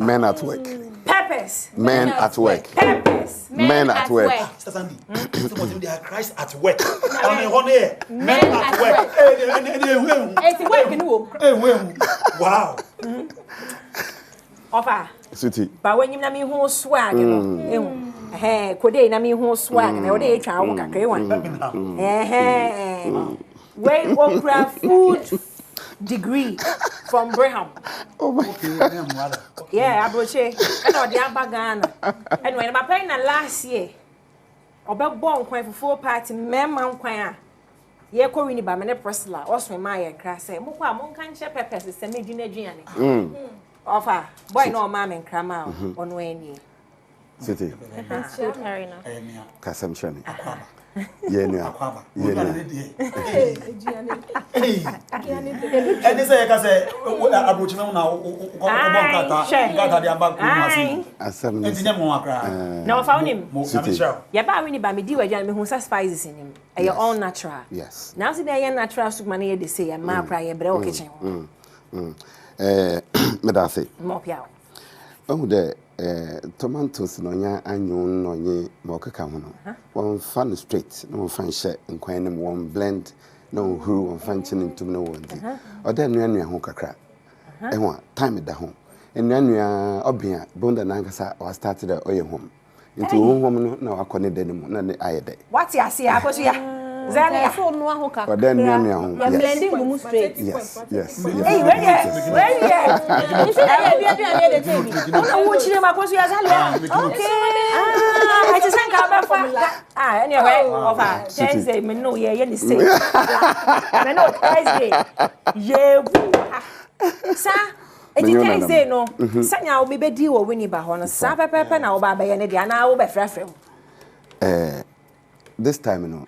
Men at work. Purpose. Men at work. Purpose. Men at work. Sandy. They are Christ at work. Men at work. Wow. Offer. City. But when you na me ho swag no. Kode na me ho swag na o dey twa wo kakre wan. Wait, okra food degree from Braham. Oh my God. Yeah, abroche. And o dey abagana. And when my pay na last year. Obegbo nkwan fufu party memma nkwan a. Ye ko wini ba me ne prosela. Osme ma ye kra say. Mo kwa mo kan che pepper se me dwuna duane. Offer. Boy no ma me nkrama ono eni. City. Marina. Kasam Shani. Yeah. And they say, I say, approach me now. No, found him. Yeah, but we need by me do a gentleman who spices in him. Your own natural. Yes. Now, see, they are natural soup money, they say, and my cry a broke kitchen. Medase. Mop out. Oh, the tomatoes no nya anyon no nye mokaka ho no. One fan straight, no fan share in kwani one blend, no who one fan chin into no one. Or then nua ho kakra. Ehwa time da ho. Nua obia bonda nankasa or started the oye home. Into home no na akone denim na ne ayede. What ya see akoso ya? Zania so no ho kakra. Or then nua ho. You blending gumu straight. Yes. Hey, where you say that you are the table. No watch them akoso ya Zania. Okay. I just think about anyway, over Thursday me no ye ni say. Me no Thursday. Ye Sir Eti Thursday no. Sanya obi be di wo wini ba ho no. Sa pepepe na wo ba be ye ne dia na wo be frafrem. This time no.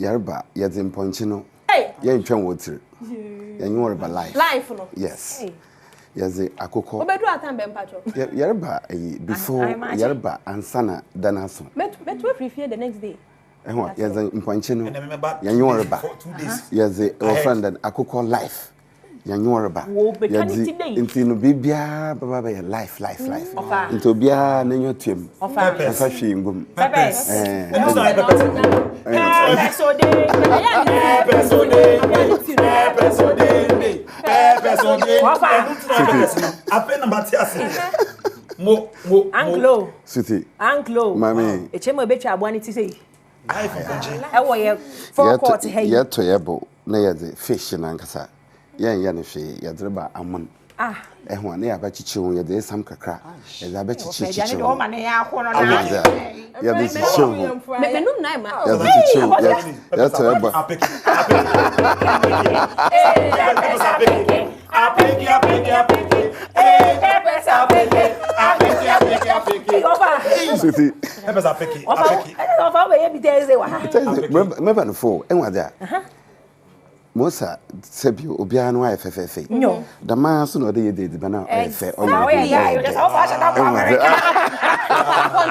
Yarba yadin ponchino. Hey. Ye ntwen wotire. Ye nyorba life. Life no. Yes. Yaze akoko. Obedu atam be mpacho. Yarba before yarba ansana danaso. Met we prefer the next day. Ehwa yaze mponchino. Ye nyorba. Yaze our friend and akoko life. Yanyorba. Yaze intino bibia baba be life. Into bia na nyotem. Afa hwe ngum. Pepes. Anglo. City. Anglo. Mami. Echemo betwa abwani ti sei. Life ewo ye forecourt hey. Ye to yebo na yaze fish na nkasa. Ye ne hwe yadreba amon. Ehwa na yabachichi ho yade sam kakra. Yade abachichi. Ya ne o ma ne ya ko no na. Ya be chichi ho. Me num na ma. Ya be chichi ho. Ya to yebo. City. Remember the four. And what there? Mosa Sebio, Obiano, I FFA. No, the man soon or the banana. Oh, yeah, you just how much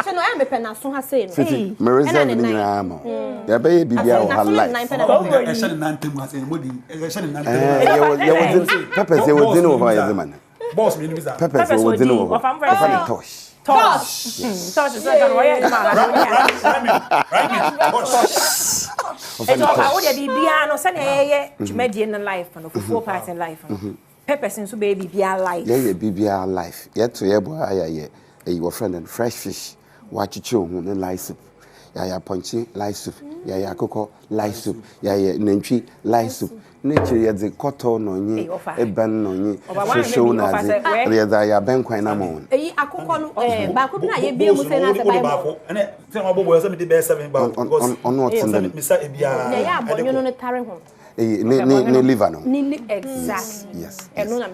I'm a penna, so has said. Marissa, your baby, our life. Peppers, they would dinner over the man. Boss, Peppers, they would dinner over. Tosh. Tosh is not right. It's all the Biano Sane, Median life and four parts in life. Peppers and so baby be our life. Yeah, be our life. Yet to your boy, your friend and fresh fish, watch your children and lice soup. Ya ponchi, lice soup. Ya cocoa, lice soup. Ya Nenchi, lice soup. Nature ya the cotton on ye, a ban on ye, show na ya banquet amon. Akoko Bakuna ye be able to say Bible. And it was the best about on what's in the Missa Ibia. Yeah, but you know the Tarry home. Livano. Exactly. Yes. And no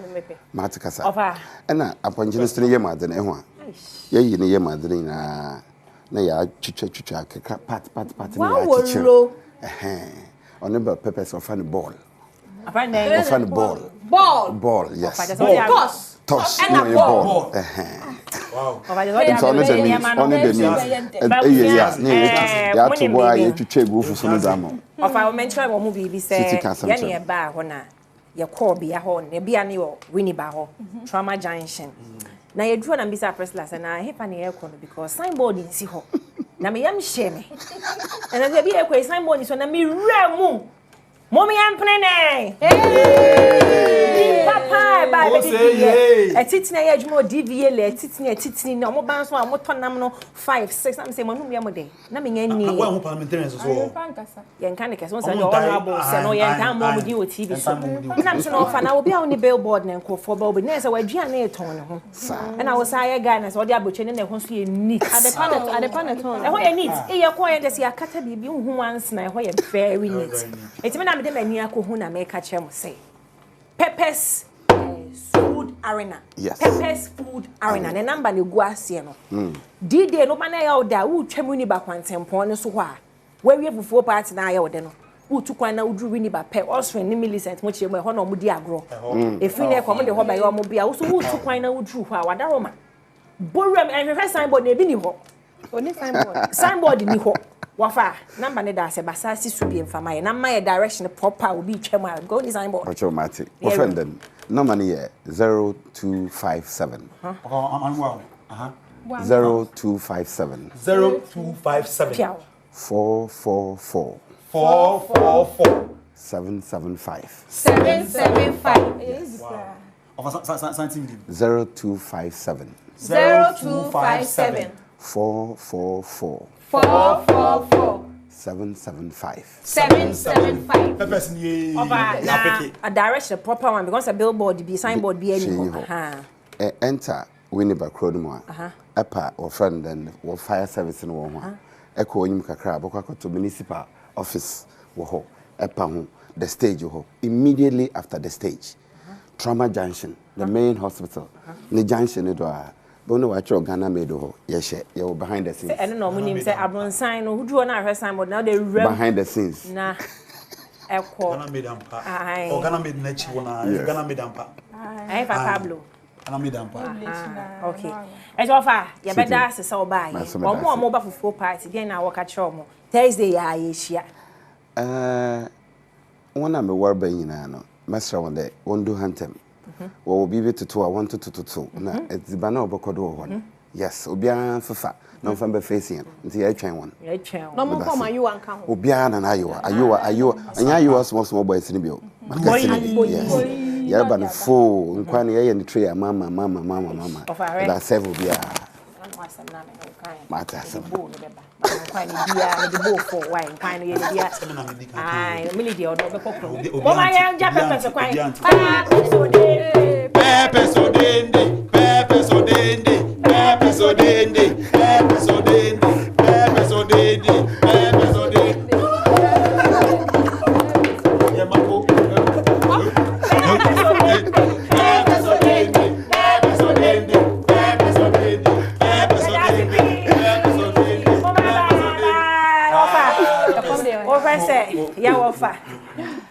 Maticasa. And upon Genesis, ye mother than Ewa. Ye, ye mother in a Naya chucha, pat, on the peppers of funny ball. A funny ball. Ball, yes. Toss. And a ball. Wow. It's only the means. To check for some damo. Of our mentor will be said, Yanny a bar, Hona, your core be a horn, a bianio, Winnie Barrow, Trauma Junction. na ye duro na mbisa preslas na hepa na ye kono because signboard nsi ho na me yam hye me na se bi e kwai signboard so na me wura mu Mommy and Pene. Hey! Papa, bye, baby. A titany edge more DVL, a titany, no more bounce one, more tonam 5, 6. I'm saying, Monum Yamode. Nothing any. Well, parliamentarians as well. Young Canicas, once I know honorable, Sano Yan, more with you with TV. I'm so often I will be on the billboard and call for Bobby Nessa, where Gianna tone. And I was a guy, and I saw the abuchin and I want to see a neat. At the panetone. I want a neat. A quiet as your cataby, who once and I want very neat. It's when I'm the mania kuhuna make a chem say. Peppers food arena. Yes. Peppers food arena. The number ni guasi no. Did no man out there who chemuni ba kwantempo so hwa. Where we have before party na ya wode no. Who took one na udru wini ba pe also ni millicent mo chie mo ho no mo di agro. If we na come de ho ba yo mo bia wo so who took one na udru hwa wadaroma. Borum and refer signboard na bi ni ho. Oni signboard. Signboard ni ho. Wafa number ne da se basa si su bi mfama ye na my direction proper will be chema go design board automatic offend number ne 0257 wow 0257 0257 444 775 0257 444 775 Peppers ni a direction proper one because a billboard be signboard be any enter Winneba Crodemore epa or friend and or fire service in one echo onyim kakra bokwa to municipal office wo ho epa ho the stage ho immediately after the stage trauma junction the main hospital the junction do Bono watch Ghana made ho yeshe you behind the scenes. I don't know munim say abron sign who do na her sign but now they behind the scenes. Na ekwo Ghana made ampa. O Ghana made nechi wona Ghana made ampa. Ai Pablo. Ghana made ampa. Okay. Ejo fa ye beda se so bai. Omo ba fufu party den na waka che omo. Thursday ya yeshia. Wona me warba nyina no. Mesra wonde wondu hantem. Wo bibi tutu a want to na edziba na obokodo wo no yes obia fefa na mfa be facing nti ya twen won no mo ko ma you anka ho obia na ayowa anya ayowa small boys ni bio ya ba no fo nkwa na ye ni tray mama da serve obia mata sam nkwa ni bia the bowl for wine nkwa ni ye bia ai me lady odo be kokro mo ma ya ja pepe se kwan Pepe sodende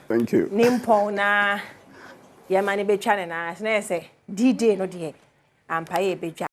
Thank you. Nimpo na ya mani be chane na say D-Day no de ampaye be